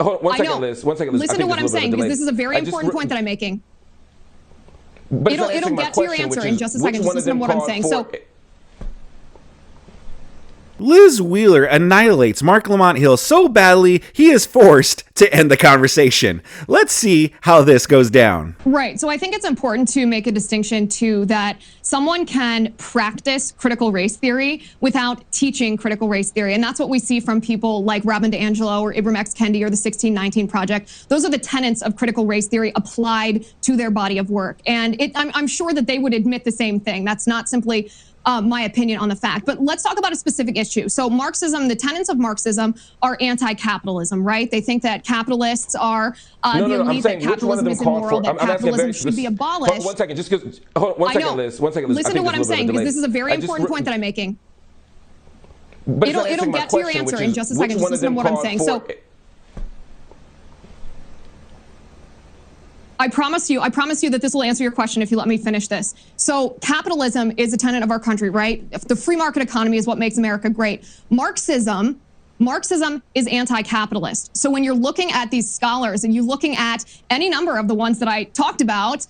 Hold on, one I second, know. Liz. One second, Liz. Listen to what I'm saying, because this is a very important point that I'm making. It'll get to your answer in just a second. Just listen to what I'm saying. So, Liz Wheeler annihilates Marc Lamont Hill so badly he is forced to end the conversation. Let's see how this goes down. Right. So I think it's important to make a distinction too that someone can practice critical race theory without teaching critical race theory. And that's what we see from people like Robin DiAngelo or Ibram X. Kendi or the 1619 Project. Those are the tenets of critical race theory applied to their body of work. And I'm sure that they would admit the same thing. That's not simply my opinion on the fact. But let's talk about a specific issue. So Marxism, the tenets of Marxism are anti-capitalism, right? They think that capitalists are the elite, that capitalism is immoral, that capitalism should be abolished. One second, just because, one second, Liz. One second, Liz. Listen to what I'm saying, because this is a very important point that I'm making. It'll get to your answer in just a second. Just listen to what I'm saying. So I promise you that this will answer your question if you let me finish this. So capitalism is a tenet of our country, right? The free market economy is what makes America great. Marxism is anti-capitalist. So when you're looking at these scholars and you're looking at any number of the ones that I talked about,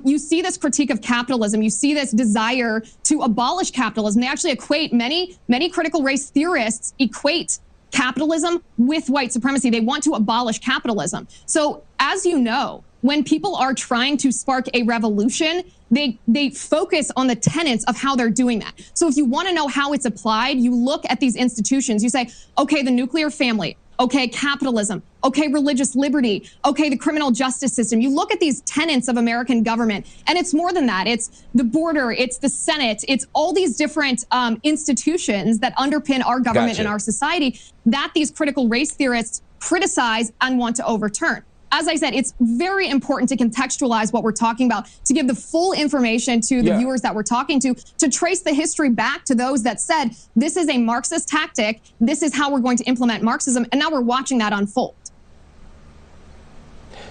you see this critique of capitalism. You see this desire to abolish capitalism. They actually equate, many critical race theorists equate capitalism with white supremacy. They want to abolish capitalism. So as you know, when people are trying to spark a revolution, they focus on the tenets of how they're doing that. So if you want to know how it's applied, you look at these institutions. You say, okay, the nuclear family, okay, capitalism, okay, religious liberty, okay, the criminal justice system. You look at these tenets of American government, and it's more than that. It's the border, it's the Senate, it's all these different institutions that underpin our government and our society that these critical race theorists criticize and want to overturn. As I said, it's very important to contextualize what we're talking about, to give the full information to the viewers that we're talking to trace the history back to those that said, this is a Marxist tactic, this is how we're going to implement Marxism, and now we're watching that unfold.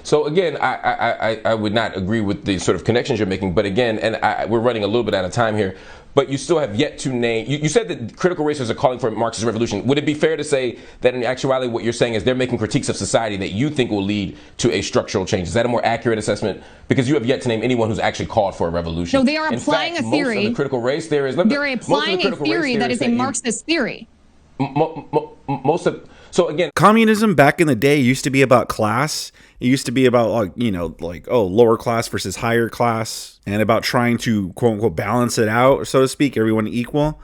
So again, I would not agree with the sort of connections you're making, but again, and we're running a little bit out of time here, but you still have yet to name, you said that critical racists are calling for a Marxist revolution. Would it be fair to say that in actuality what you're saying is they're making critiques of society that you think will lead to a structural change? Is that a more accurate assessment? Because you have yet to name anyone who's actually called for a revolution. No, they are applying a theory. Most of the critical race theories, they're applying a theory that is a Marxist theory. So again, communism back in the day used to be about class. It used to be about, lower class versus higher class, and about trying to, quote unquote, balance it out, so to speak, everyone equal.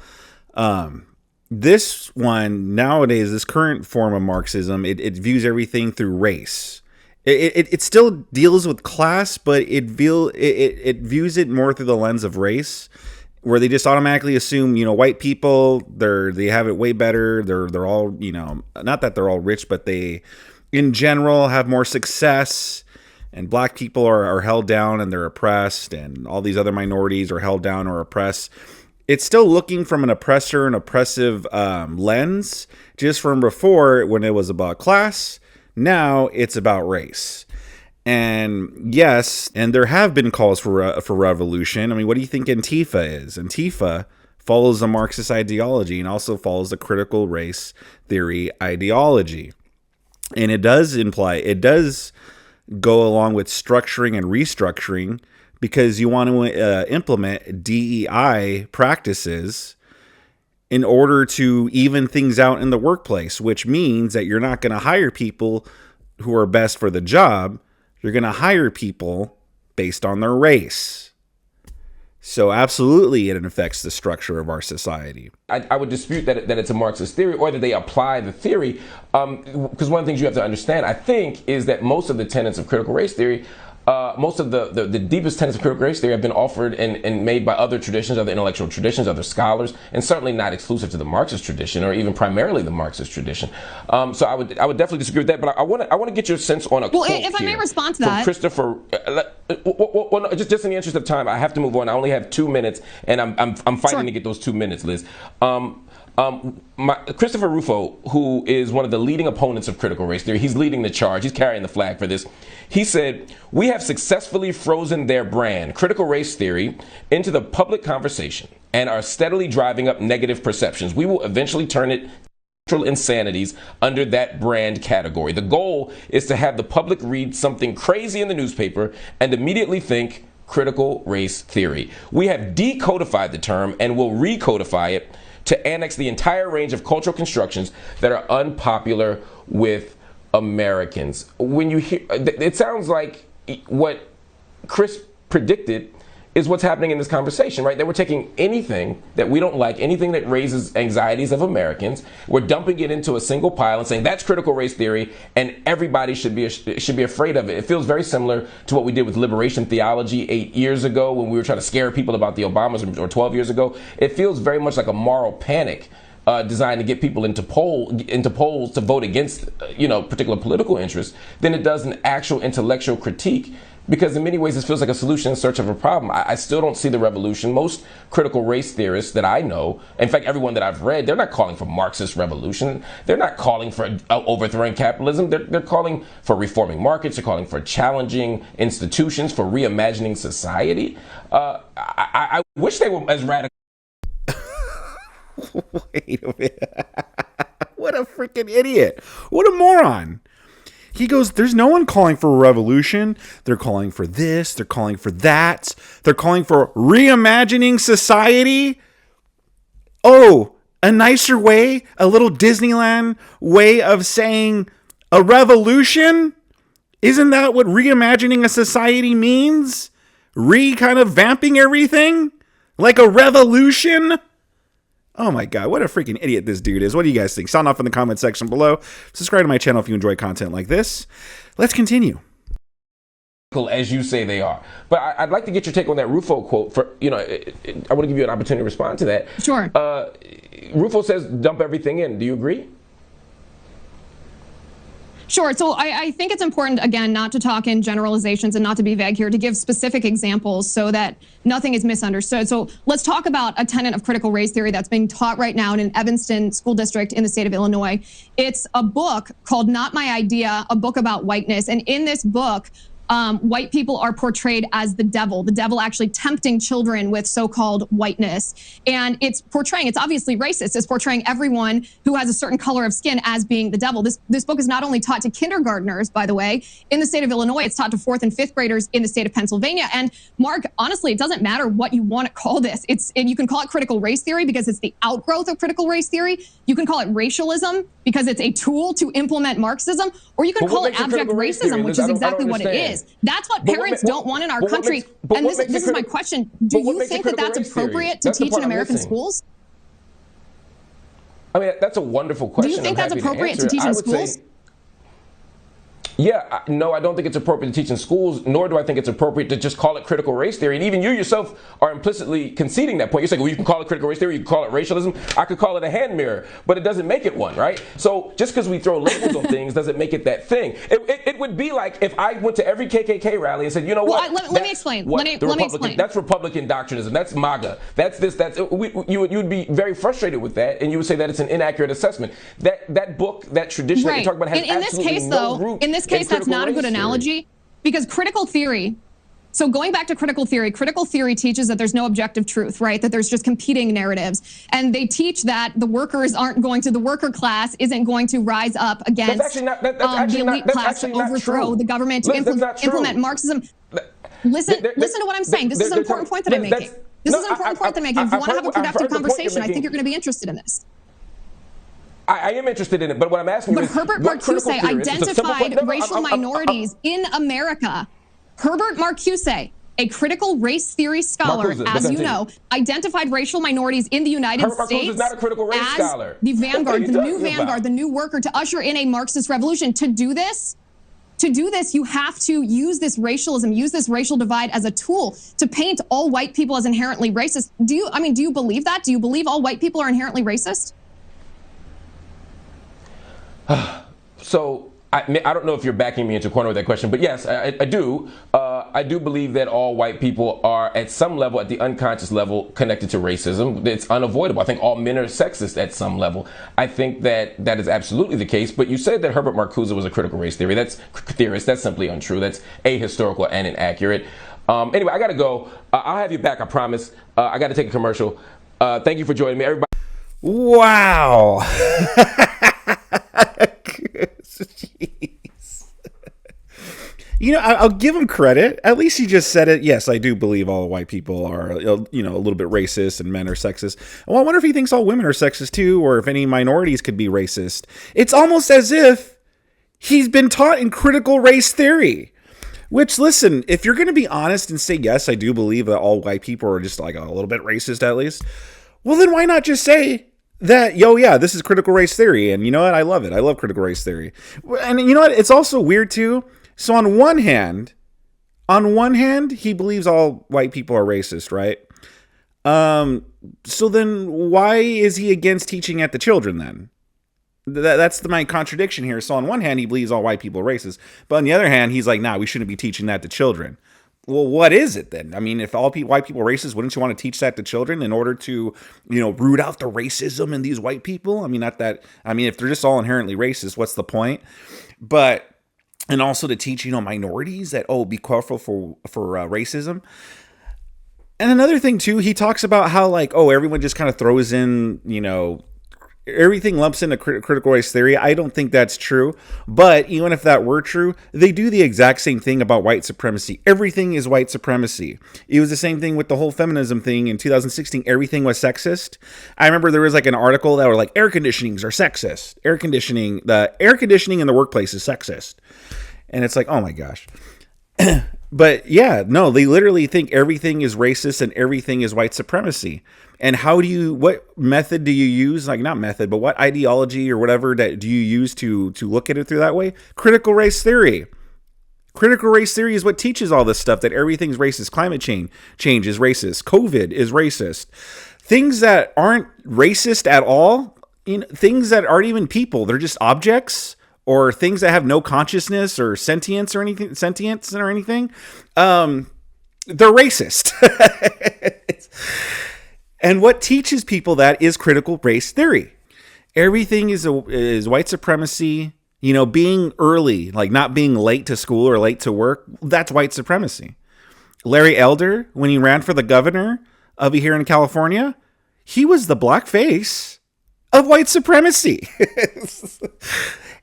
This one nowadays, this current form of Marxism, it views everything through race. It still deals with class, but it views it more through the lens of race, where they just automatically assume, white people, they have it way better. They're all, not that they're all rich, but they, in general, have more success, and black people are held down and they're oppressed, and all these other minorities are held down or oppressed. It's still looking from an oppressor and oppressive lens, just from before when it was about class. Now it's about race. And yes, and there have been calls for revolution. I mean, what do you think Antifa is? Antifa follows the Marxist ideology and also follows the critical race theory ideology. And it does go along with structuring and restructuring, because you want to implement DEI practices in order to even things out in the workplace, which means that you're not going to hire people who are best for the job. You're going to hire people based on their race. So absolutely, it affects the structure of our society. I would dispute that it's a Marxist theory, or that they apply the theory, because one of the things you have to understand, I think, is that most of the tenets of critical race theory, most of the deepest tenets of critical race theory have been offered and made by other traditions, other intellectual traditions, other scholars, and certainly not exclusive to the Marxist tradition, or even primarily the Marxist tradition. So I would definitely disagree with that. But I want to get your sense on a quote if I may respond to that, Christopher. Just in the interest of time, I have to move on. I only have 2 minutes, and I'm fighting to get those 2 minutes, Liz. Christopher Rufo, who is one of the leading opponents of critical race theory, he's leading the charge, he's carrying the flag for this. He said, "We have successfully frozen their brand, critical race theory, into the public conversation and are steadily driving up negative perceptions. We will eventually turn it cultural insanities under that brand category. The goal is to have the public read something crazy in the newspaper and immediately think critical race theory. We have decodified the term and will recodify it to annex the entire range of cultural constructions that are unpopular with Americans. When you hear, it sounds like what Chris predicted is what's happening in this conversation, right? That we're taking anything that we don't like, anything that raises anxieties of Americans, we're dumping it into a single pile and saying that's critical race theory, and everybody should be afraid of it. It feels very similar to what we did with liberation theology 8 years ago when we were trying to scare people about the Obamas, or 12 years ago. It feels very much like a moral panic designed to get people into polls to vote against, particular political interests, than it does an actual intellectual critique. Because in many ways, this feels like a solution in search of a problem. I still don't see the revolution. Most critical race theorists that I know, in fact, everyone that I've read, they're not calling for Marxist revolution. They're not calling for overthrowing capitalism. They're calling for reforming markets. They're calling for challenging institutions, for reimagining society. I wish they were as radical. Wait a minute. What a freaking idiot. What a moron. He goes, there's no one calling for a revolution. They're calling for this. They're calling for that. They're calling for reimagining society. Oh, a nicer way, a little Disneyland way of saying a revolution? Isn't that what reimagining a society means? Kind of vamping everything? Like a revolution? Oh my God, what a freaking idiot this dude is. What do you guys think? Sound off in the comment section below. Subscribe to my channel if you enjoy content like this. Let's continue. As you say they are. But I'd like to get your take on that Rufo quote. I want to give you an opportunity to respond to that. Sure. Rufo says dump everything in. Do you agree? Sure. So I think it's important, again, not to talk in generalizations and not to be vague here, to give specific examples so that nothing is misunderstood. So let's talk about a tenet of critical race theory that's being taught right now in an Evanston school district in the state of Illinois. It's a book called Not My Idea, a book about whiteness. And in this book, white people are portrayed as the devil actually tempting children with so-called whiteness. And it's obviously racist. It's portraying everyone who has a certain color of skin as being the devil. This book is not only taught to kindergartners, by the way, in the state of Illinois, it's taught to 4th and 5th graders in the state of Pennsylvania. And Mark, honestly, it doesn't matter what you want to call this. You can call it critical race theory because it's the outgrowth of critical race theory. You can call it racialism because it's a tool to implement Marxism, or you can call it abject racism, which is exactly what it is. That's what parents don't want in our country. And this is my question. Do you think that that's appropriate to teach in American schools? I mean, that's a wonderful question. Do you think that's appropriate to teach in schools? Yeah, no, I don't think it's appropriate to teach in schools, nor do I think it's appropriate to just call it critical race theory. And even you yourself are implicitly conceding that point. You're saying, well, you can call it critical race theory, you can call it racialism. I could call it a hand mirror, but it doesn't make it one, right? So just because we throw labels on things doesn't make it that thing. It would be like if I went to every KKK rally and said, you know what? Let me explain. Let me explain. That's Republican doctrinism. That's MAGA. That's this. You would be very frustrated with that, and you would say that it's an inaccurate assessment. That book, that tradition that you talk about has absolutely no root. In this case, that's not a good analogy, because critical theory, so going back to critical theory teaches that there's no objective truth, right? That there's just competing narratives. And they teach that the worker class isn't going to rise up against the elite class to overthrow the government, to implement Marxism. Listen to what I'm saying. This is an important point that I'm making. This is an important point that I'm making. If you want to have a productive conversation, I think you're going to be interested in this. I am interested in it, but what I'm asking is, Herbert Marcuse identified racial minorities in America. Herbert Marcuse, a critical race theory scholar, as you know, identified racial minorities in the United States is not a critical race as scholar. The vanguard, the new vanguard, the new worker, to usher in a Marxist revolution. To do this, you have to use this racialism, use this racial divide as a tool to paint all white people as inherently racist. Do you believe that? Do you believe all white people are inherently racist? So I don't know if you're backing me into a corner with that question, but yes, I do. I do believe that all white people are at some level, at the unconscious level, connected to racism. It's unavoidable. I think all men are sexist at some level. I think that is absolutely the case. But you said that Herbert Marcuse was a critical race theorist. That's simply untrue. That's ahistorical and inaccurate. Anyway, I got to go. I'll have you back, I promise. I got to take a commercial. Thank you for joining me, everybody. Wow. Jeez. You know, I'll give him credit. At least he just said it. Yes, I do believe all white people are, you know, a little bit racist and men are sexist. Well, I wonder if he thinks all women are sexist too, or if any minorities could be racist. It's almost as if he's been taught in critical race theory. Which, listen, if you're going to be honest and say, yes, I do believe that all white people are just like a little bit racist at least, well, then why not just say that, yo, yeah, this is critical race theory. And you know what? I love it. I love critical race theory. And you know what? It's also weird too. So on one hand, he believes all white people are racist, right? So then why is he against teaching at the children then? That's my contradiction here. So on one hand, he believes all white people are racist. But on the other hand, he's like, nah, we shouldn't be teaching that to children. Well, what is it then? I mean, if all white people are racist, wouldn't you want to teach that to children in order to, you know, root out the racism in these white people? I mean, if they're just all inherently racist, what's the point? But, and also to teach, you know, minorities that, oh, be careful for racism. And another thing too, he talks about how like, oh, everyone just kind of throws in, you know, everything lumps into critical race theory. I don't think that's true. But even if that were true, they do the exact same thing about white supremacy. Everything is white supremacy. It was the same thing with the whole feminism thing in 2016. Everything was sexist. I remember there was like an article that were like, air conditionings are sexist. The air conditioning in the workplace is sexist. And it's like, oh my gosh. But yeah, no, they literally think everything is racist and everything is white supremacy. And what method do you use? Like not method, but what ideology or whatever that do you use to look at it through that way? Critical race theory. Critical race theory is what teaches all this stuff, that everything's racist. Climate change is racist. COVID is racist. Things that aren't racist at all, you know, things that aren't even people, they're just objects, or things that have no consciousness or sentience or anything, they're racist. And what teaches people that is critical race theory. Everything is white supremacy. You know, being early, like not being late to school or late to work, that's white supremacy. Larry Elder, when he ran for the governor of here in California, he was the black face of white supremacy.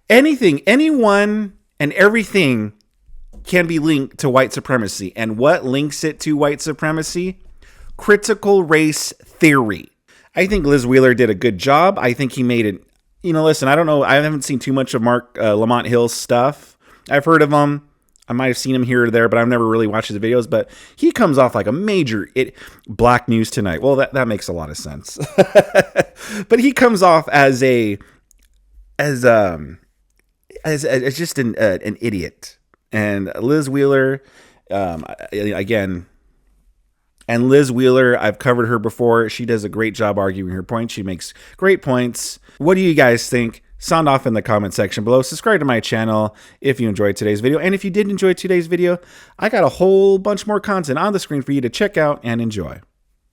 Anything, anyone, and everything can be linked to white supremacy. And what links it to white supremacy? Critical race theory. I think Liz Wheeler did a good job. I think he made it. You know, listen, I don't know. I haven't seen too much of Marc Lamont Hill's stuff. I've heard of him. I might have seen him here or there, but I've never really watched his videos. But he comes off like a major Black News Tonight. Well, that makes a lot of sense. But he comes off as just an idiot. And Liz Wheeler, again. And Liz Wheeler, I've covered her before. She does a great job arguing her points. She makes great points. What do you guys think? Sound off in the comment section below. Subscribe to my channel if you enjoyed today's video. And if you did enjoy today's video, I got a whole bunch more content on the screen for you to check out and enjoy.